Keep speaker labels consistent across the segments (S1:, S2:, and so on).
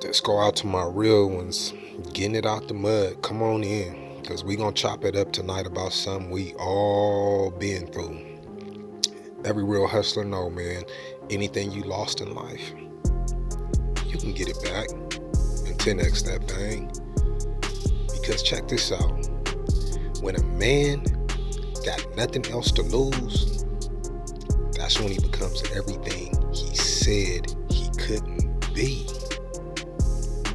S1: Let's go out to my real ones, getting it out the mud. Come on in, because we going to chop it up tonight about something we all been through. Every real hustler know, man, anything you lost in life, you can get it back and 10x that thing. Because check this out. When a man got nothing else to lose, that's when he becomes everything he said he couldn't be.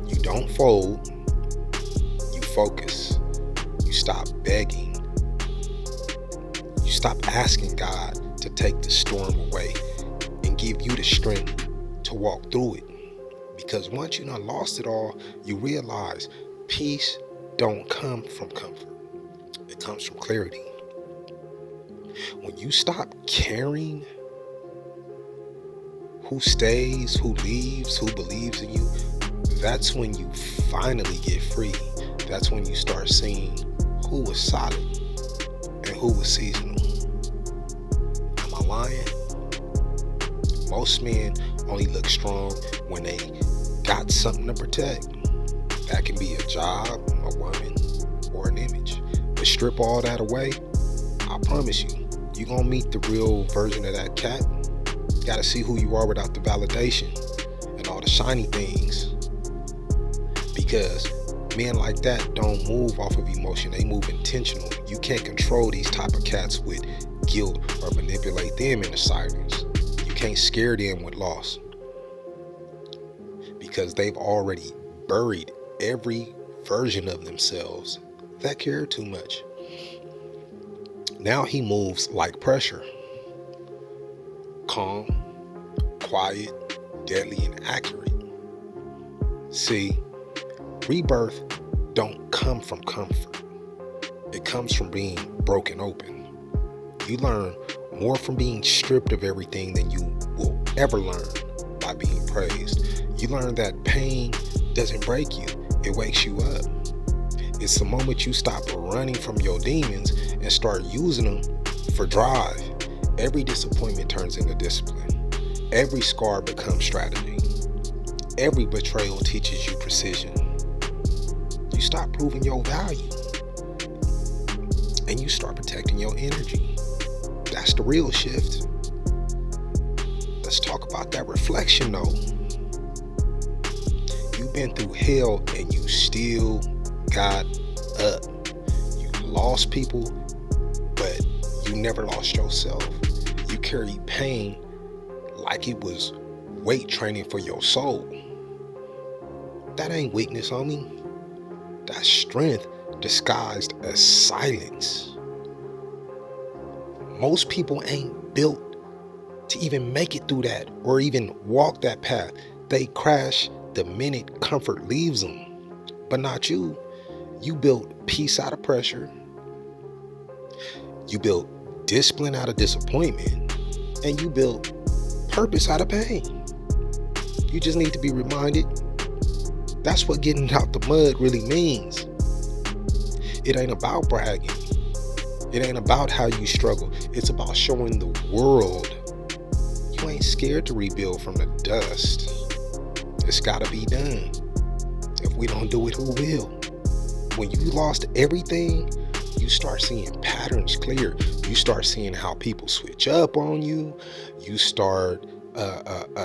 S1: You don't fold, you focus, you stop begging, you stop asking God to take the storm away and give you the strength to walk through it. Because once you done lost it all, you realize peace don't come from comfort. It comes from clarity. When you stop caring who stays, who leaves, who believes in you, that's when you finally get free. That's when you start seeing who was solid and who was seasonal. Am I lying? Most men only look strong when they got something to protect. That can be a job, a woman, or an image. But strip all that away, I promise you, you're going to meet the real version of that cat. You got to see who you are without the validation and all the shiny things. Because men like that don't move off of emotion. They move intentional. You can't control these type of cats with guilt or manipulate them into silence. You can't scare them with loss. Because they've already buried every version of themselves that care too much. Now he moves like pressure. Calm, quiet, deadly, and accurate. See, rebirth don't come from comfort. It comes from being broken open. You learn more from being stripped of everything than you will ever learn by being praised. You learn that pain doesn't break you, it wakes you up. It's the moment you stop running from your demons and start using them for drive. Every disappointment turns into discipline. Every scar becomes strategy. Every betrayal teaches you precision. You stop proving your value and you start protecting your energy. That's the real shift. Let's talk about that reflection though. You've been through hell and you still got up. You lost people, but you never lost yourself. You carry pain like it was weight training for your soul. That ain't weakness, homie. That's strength disguised as silence. Most people ain't built to even make it through that or even walk that path. They crash the minute comfort leaves them. But not you. You built peace out of pressure. You built discipline out of disappointment. And you built purpose out of pain. You just need to be reminded that's what getting out the mud really means. It ain't about bragging. It ain't about how you struggle. It's about showing the world you ain't scared to rebuild from the dust. It's gotta be done. If we don't do it, who will? When you lost everything, you start seeing patterns clear. You start seeing how people switch up on you. You start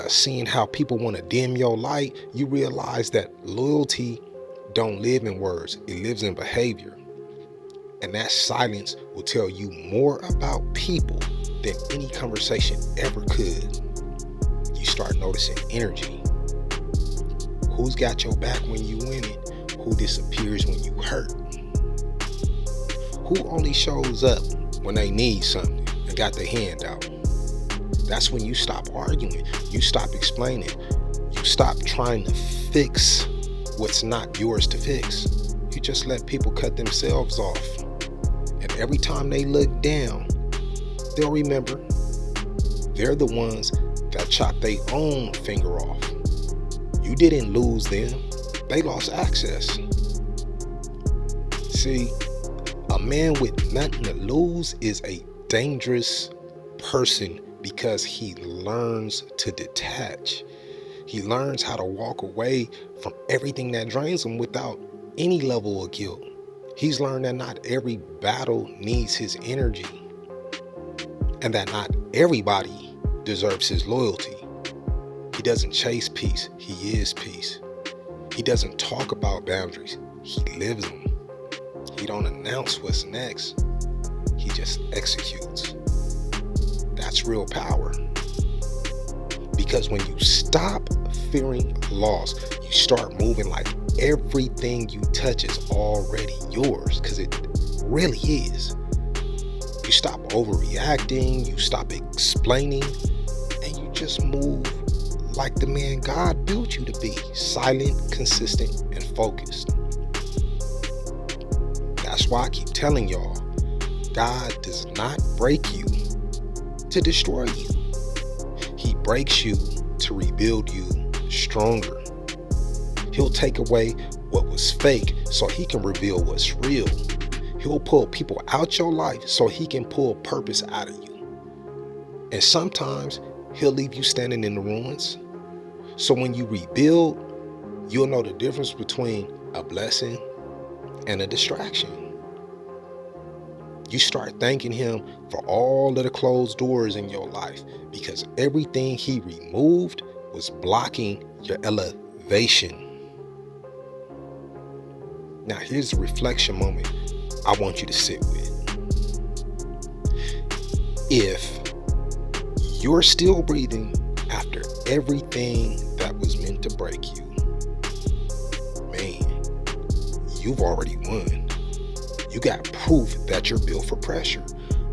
S1: seeing how people want to dim your light. You realize that loyalty don't live in words. It lives in behavior. And that silence will tell you more about people than any conversation ever could. You start noticing energy. Who's got your back when you win it? Who disappears when you hurt? Who only shows up when they need something and got their hand out? That's when you stop arguing. You stop explaining. You stop trying to fix what's not yours to fix. You just let people cut themselves off. And every time they look down, they'll remember they're the ones that chopped their own finger off. You didn't lose them. They lost access. See, a man with nothing to lose is a dangerous person because he learns to detach. He learns how to walk away from everything that drains him without any level of guilt. He's learned that not every battle needs his energy, and that not everybody deserves his loyalty. He doesn't chase peace, he is peace. He doesn't talk about boundaries, he lives them. He don't announce what's next, he just executes. That's real power. Because when you stop fearing loss, you start moving like everything you touch is already yours, because it really is. You stop overreacting, you stop explaining, and you just move like the man God built you to be: silent, consistent, and focused. That's why I keep telling y'all, God does not break you to destroy you. He breaks you to rebuild you stronger. He'll take away what was fake so he can reveal what's real. He'll pull people out your life so he can pull purpose out of you. And sometimes he'll leave you standing in the ruins. So when you rebuild, you'll know the difference between a blessing and a distraction. You start thanking him for all of the closed doors in your life, because everything he removed was blocking your elevation. Now here's the reflection moment I want you to sit with. If you're still breathing after everything that was meant to break you, man, you've already won. You got proof that you're built for pressure.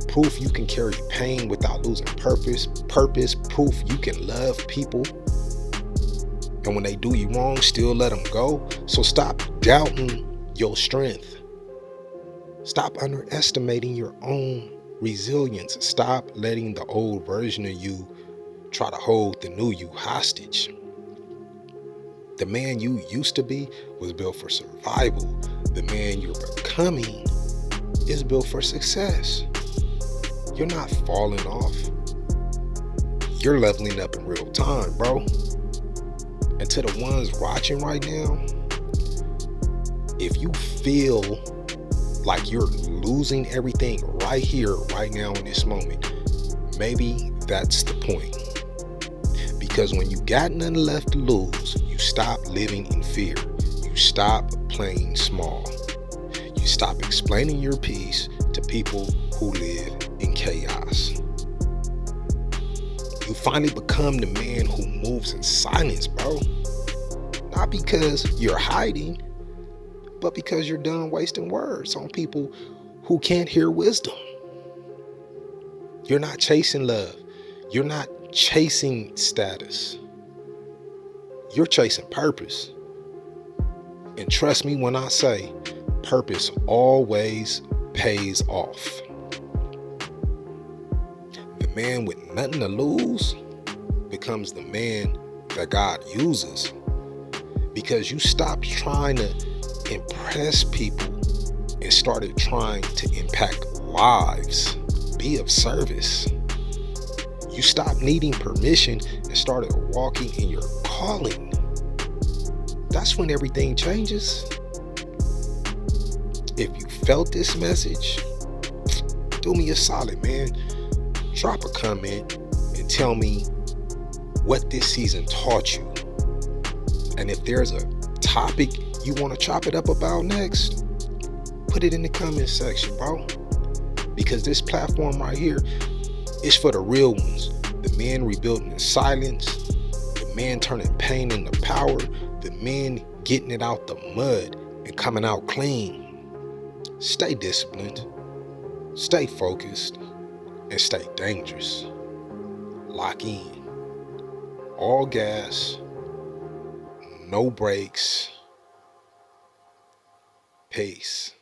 S1: Proof you can carry pain without losing purpose. Proof you can love people, and when they do you wrong, still let them go. So stop doubting your strength. Stop underestimating your own resilience. Stop letting the old version of you try to hold the new you hostage. The man you used to be was built for survival. The man you're becoming is built for success. You're not falling off. You're leveling up in real time, bro. And to the ones watching right now, if you feel like you're losing everything right here, right now in this moment, maybe that's the point. Because when you got nothing left to lose, you stop living in fear. You stop playing small. You stop explaining your peace to people who live in chaos. You finally become the man who moves in silence, bro. Not because you're hiding, but because you're done wasting words on people who can't hear wisdom. You're not chasing love. You're not chasing status. You're chasing purpose. And trust me when I say, purpose always pays off. The man with nothing to lose becomes the man that God uses, because you stopped trying to impress people and started trying to impact lives, be of service. You stopped needing permission and started walking in your calling. That's when everything changes. If you felt this message, do me a solid, man. Drop a comment and tell me what this season taught you. And if there's a topic you want to chop it up about next, put it in the comment section, bro. Because this platform right here is for the real ones. The men rebuilding in silence, the men turning pain into power, the men getting it out the mud and coming out clean. Stay disciplined, stay focused, and stay dangerous. Lock in. All gas, no brakes. Peace.